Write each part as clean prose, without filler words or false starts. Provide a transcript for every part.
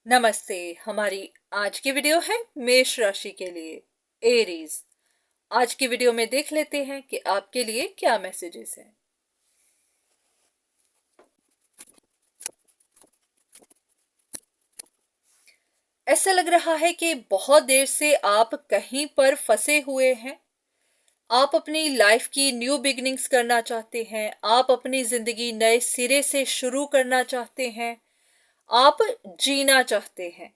नमस्ते। हमारी आज की वीडियो है मेष राशि के लिए, एरीज। आज की वीडियो में देख लेते हैं कि आपके लिए क्या मैसेजेस हैं। ऐसा लग रहा है कि बहुत देर से आप कहीं पर फंसे हुए हैं। आप अपनी लाइफ की न्यू बिगिनिंग्स करना चाहते हैं, आप अपनी जिंदगी नए सिरे से शुरू करना चाहते हैं, आप जीना चाहते हैं,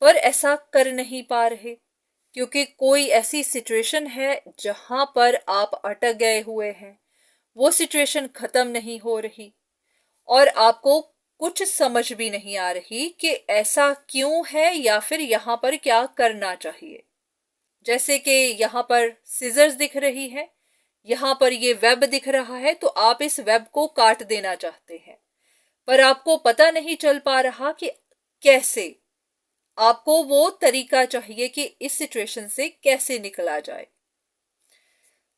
पर ऐसा कर नहीं पा रहे क्योंकि कोई ऐसी सिचुएशन है जहां पर आप अटक गए हुए हैं। वो सिचुएशन खत्म नहीं हो रही और आपको कुछ समझ भी नहीं आ रही कि ऐसा क्यों है या फिर यहाँ पर क्या करना चाहिए। जैसे कि यहाँ पर सीजर्स दिख रही है, यहाँ पर ये वेब दिख रहा है, तो आप इस वेब को काट देना चाहते हैं, पर आपको पता नहीं चल पा रहा कि कैसे। आपको वो तरीका चाहिए कि इस सिचुएशन से कैसे निकला जाए।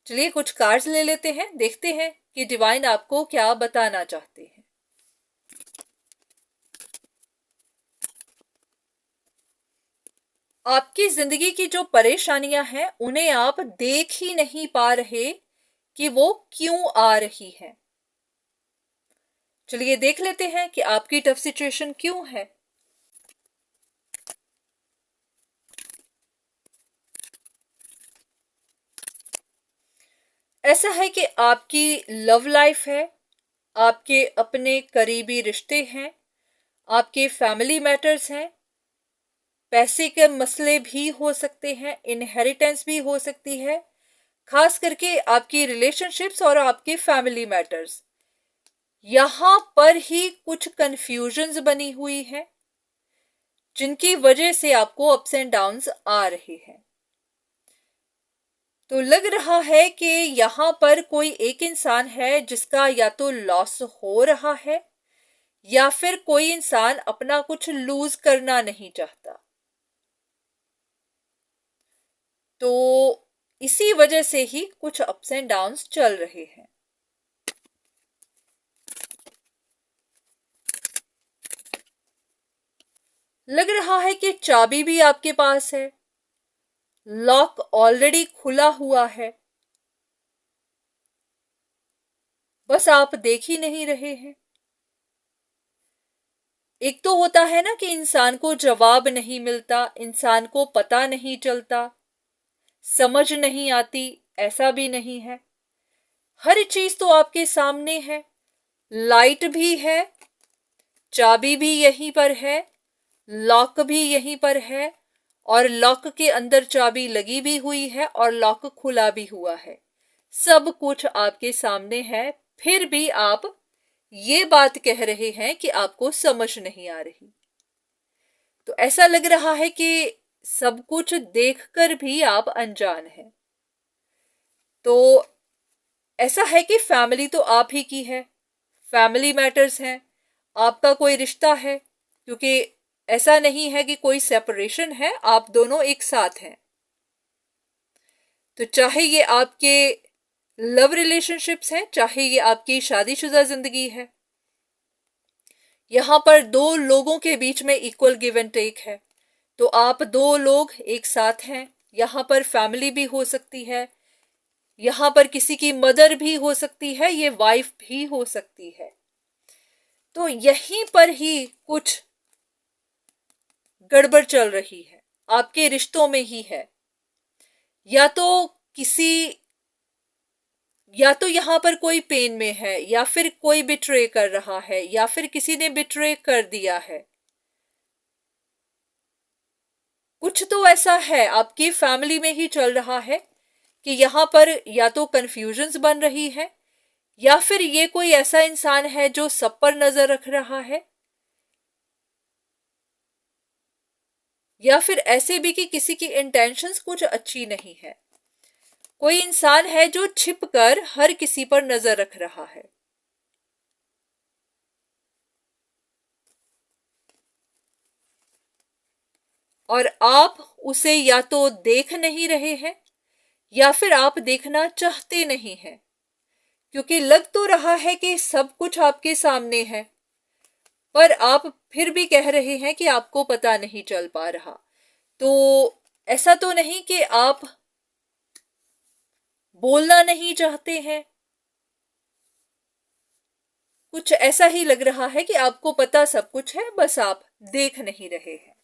चलिए कुछ कार्ड्स ले लेते हैं, देखते हैं कि डिवाइन आपको क्या बताना चाहते हैं। आपकी जिंदगी की जो परेशानियां हैं उन्हें आप देख ही नहीं पा रहे कि वो क्यों आ रही हैं। चलिए देख लेते हैं कि आपकी टफ सिचुएशन क्यों है। ऐसा है कि आपकी लव लाइफ है, आपके अपने करीबी रिश्ते हैं, आपके फैमिली मैटर्स हैं, पैसे के मसले भी हो सकते हैं, इनहेरिटेंस भी हो सकती है, खास करके आपकी रिलेशनशिप्स और आपके फैमिली मैटर्स। यहां पर ही कुछ कंफ्यूजन्स बनी हुई है जिनकी वजह से आपको अप्स एंड डाउन्स आ रहे हैं। तो लग रहा है कि यहाँ पर कोई एक इंसान है जिसका या तो लॉस हो रहा है या फिर कोई इंसान अपना कुछ लूज करना नहीं चाहता। तो इसी वजह से ही कुछ अप्स एंड डाउन्स चल रहे हैं। लग रहा है कि चाबी भी आपके पास है, लॉक ऑलरेडी खुला हुआ है, बस आप देख ही नहीं रहे हैं। एक तो होता है ना कि इंसान को जवाब नहीं मिलता, इंसान को पता नहीं चलता, समझ नहीं आती, ऐसा भी नहीं है। हर चीज तो आपके सामने है, लाइट भी है, चाबी भी यहीं पर है, लॉक भी यहीं पर है, और लॉक के अंदर चाबी लगी भी हुई है और लॉक खुला भी हुआ है। सब कुछ आपके सामने है, फिर भी आप ये बात कह रहे हैं कि आपको समझ नहीं आ रही। तो ऐसा लग रहा है कि सब कुछ देखकर भी आप अनजान हैं। तो ऐसा है कि फैमिली तो आप ही की है, फैमिली मैटर्स हैं, आपका कोई रिश्ता है, क्योंकि ऐसा नहीं है कि कोई सेपरेशन है, आप दोनों एक साथ हैं। तो चाहे ये आपके लव रिलेशनशिप्स हैं, चाहे ये आपकी शादीशुदा जिंदगी है, यहां पर दो लोगों के बीच में इक्वल गिव एंड टेक है। तो आप दो लोग एक साथ हैं, यहां पर फैमिली भी हो सकती है, यहां पर किसी की मदर भी हो सकती है, ये वाइफ भी हो सकती है। तो यहीं पर ही कुछ गड़बड़ चल रही है, आपके रिश्तों में ही है। या तो किसी या तो यहां पर कोई पेन में है, या फिर कोई बिट्रे कर रहा है, या फिर किसी ने बिट्रे कर दिया है। कुछ तो ऐसा है आपकी फैमिली में ही चल रहा है कि यहाँ पर या तो कंफ्यूजन्स बन रही है, या फिर ये कोई ऐसा इंसान है जो सब पर नजर रख रहा है, या फिर ऐसे भी कि किसी की इंटेंशंस कुछ अच्छी नहीं है। कोई इंसान है जो छिपकर हर किसी पर नजर रख रहा है। और आप उसे या तो देख नहीं रहे हैं या फिर आप देखना चाहते नहीं हैं, क्योंकि लग तो रहा है कि सब कुछ आपके सामने है, पर आप फिर भी कह रहे हैं कि आपको पता नहीं चल पा रहा। तो ऐसा तो नहीं कि आप बोलना नहीं चाहते हैं? कुछ ऐसा ही लग रहा है कि आपको पता सब कुछ है, बस आप देख नहीं रहे हैं।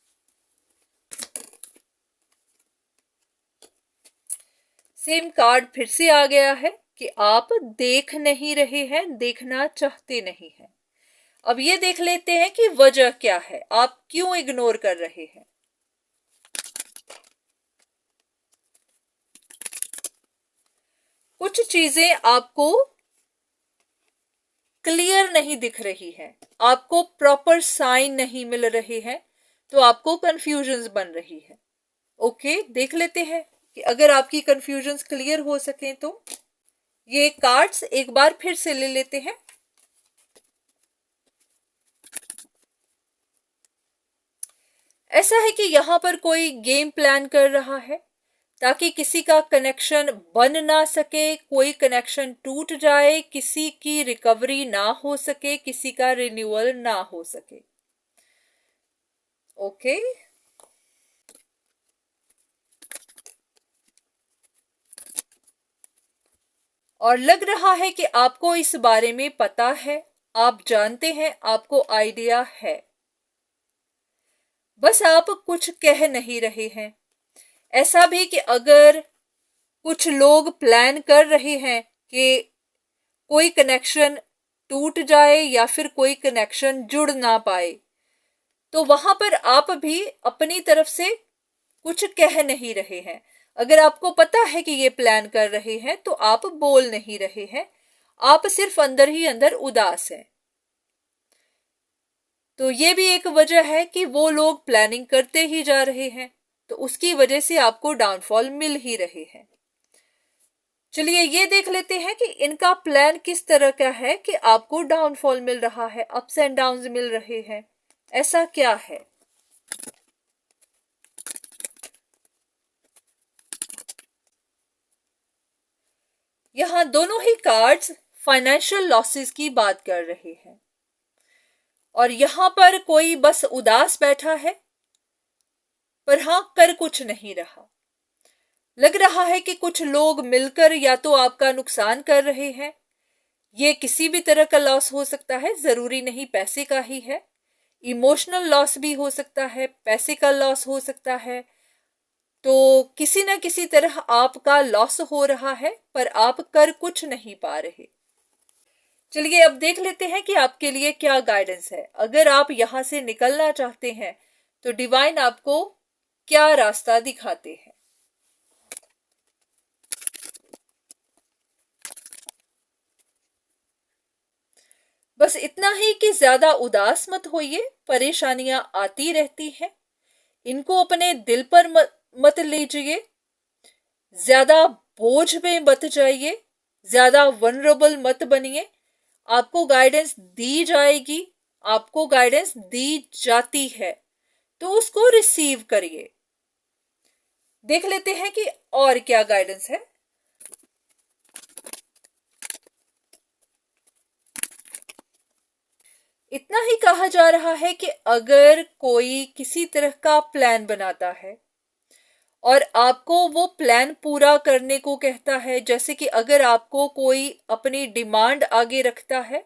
सेम कार्ड फिर से आ गया है कि आप देख नहीं रहे हैं, देखना चाहते नहीं हैं। अब ये देख लेते हैं कि वजह क्या है, आप क्यों इग्नोर कर रहे हैं। कुछ चीजें आपको क्लियर नहीं दिख रही है, आपको प्रॉपर साइन नहीं मिल रहे हैं, तो आपको कंफ्यूजन्स बन रही है। ओके, देख लेते हैं कि अगर आपकी कंफ्यूजन्स क्लियर हो सके तो। ये कार्ड्स एक बार फिर से ले लेते हैं। ऐसा है कि यहां पर कोई गेम प्लान कर रहा है ताकि किसी का कनेक्शन बन ना सके, कोई कनेक्शन टूट जाए, किसी की रिकवरी ना हो सके, किसी का रिन्यूअल ना हो सके। ओके, और लग रहा है कि आपको इस बारे में पता है, आप जानते हैं, आपको आइडिया है, बस आप कुछ कह नहीं रहे हैं। ऐसा भी कि अगर कुछ लोग प्लान कर रहे हैं कि कोई कनेक्शन टूट जाए या फिर कोई कनेक्शन जुड़ ना पाए, तो वहां पर आप भी अपनी तरफ से कुछ कह नहीं रहे हैं। अगर आपको पता है कि ये प्लान कर रहे हैं तो आप बोल नहीं रहे हैं, आप सिर्फ अंदर ही अंदर उदास हैं। तो ये भी एक वजह है कि वो लोग प्लानिंग करते ही जा रहे हैं, तो उसकी वजह से आपको डाउनफॉल मिल ही रहे हैं। चलिए ये देख लेते हैं कि इनका प्लान किस तरह का है कि आपको डाउनफॉल मिल रहा है, अप्स एंड डाउन्स मिल रहे हैं, ऐसा क्या है। यहां दोनों ही कार्ड्स फाइनेंशियल लॉसेस की बात कर रहे हैं, और यहां पर कोई बस उदास बैठा है, पर हां कर कुछ नहीं रहा। लग रहा है कि कुछ लोग मिलकर या तो आपका नुकसान कर रहे हैं, ये किसी भी तरह का लॉस हो सकता है, जरूरी नहीं पैसे का ही है, इमोशनल लॉस भी हो सकता है, पैसे का लॉस हो सकता है। तो किसी ना किसी तरह आपका लॉस हो रहा है, पर आप कर कुछ नहीं पा रहे। चलिए अब देख लेते हैं कि आपके लिए क्या गाइडेंस है। अगर आप यहां से निकलना चाहते हैं तो डिवाइन आपको क्या रास्ता दिखाते हैं। बस इतना ही कि ज्यादा उदास मत होइए, परेशानियां आती रहती हैं, इनको अपने दिल पर मत लीजिए, ज्यादा बोझ में मत जाइए, ज्यादा वनरेबल मत बनिए। आपको गाइडेंस दी जाएगी, आपको गाइडेंस दी जाती है, तो उसको रिसीव करिए। देख लेते हैं कि और क्या गाइडेंस है। इतना ही कहा जा रहा है कि अगर कोई किसी तरह का प्लान बनाता है और आपको वो प्लान पूरा करने को कहता है, जैसे कि अगर आपको कोई अपनी डिमांड आगे रखता है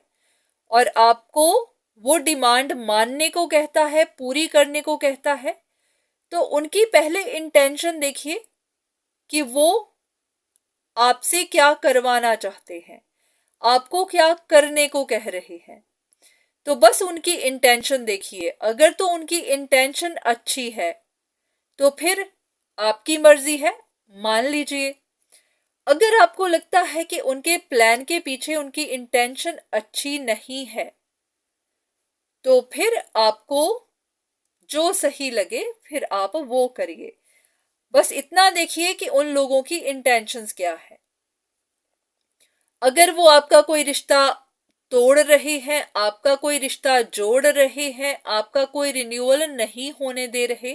और आपको वो डिमांड मानने को कहता है, पूरी करने को कहता है, तो उनकी पहले इंटेंशन देखिए कि वो आपसे क्या करवाना चाहते हैं, आपको क्या करने को कह रहे हैं। तो बस उनकी इंटेंशन देखिए, अगर तो उनकी इंटेंशन अच्छी है तो फिर आपकी मर्जी है, मान लीजिए। अगर आपको लगता है कि उनके प्लान के पीछे उनकी इंटेंशन अच्छी नहीं है, तो फिर आपको जो सही लगे फिर आप वो करिए। बस इतना देखिए कि उन लोगों की इंटेंशंस क्या है। अगर वो आपका कोई रिश्ता तोड़ रहे हैं, आपका कोई रिश्ता जोड़ रहे हैं, आपका कोई रिन्यूअल नहीं होने दे रहे,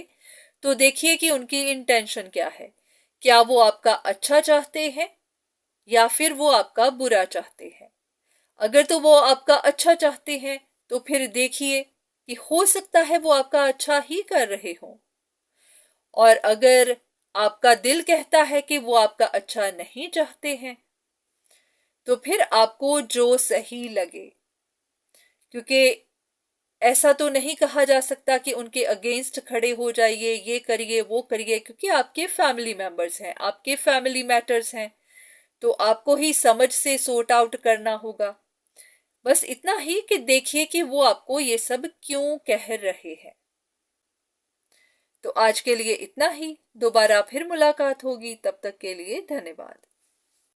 तो देखिए कि उनकी इंटेंशन क्या है। क्या वो आपका अच्छा चाहते हैं या फिर वो आपका बुरा चाहते हैं। अगर तो वो आपका अच्छा चाहते हैं तो फिर देखिए कि हो सकता है वो आपका अच्छा ही कर रहे हो, और अगर आपका दिल कहता है कि वो आपका अच्छा नहीं चाहते हैं, तो फिर आपको जो सही लगे, क्योंकि ऐसा तो नहीं कहा जा सकता कि उनके अगेंस्ट खड़े हो जाइए, ये करिए वो करिए, क्योंकि आपके फैमिली मेंबर्स हैं, आपके फैमिली मैटर्स हैं, तो आपको ही समझ से सॉर्ट आउट करना होगा। बस इतना ही कि देखिए कि वो आपको ये सब क्यों कह रहे हैं। तो आज के लिए इतना ही, दोबारा फिर मुलाकात होगी, तब तक के लिए धन्यवाद।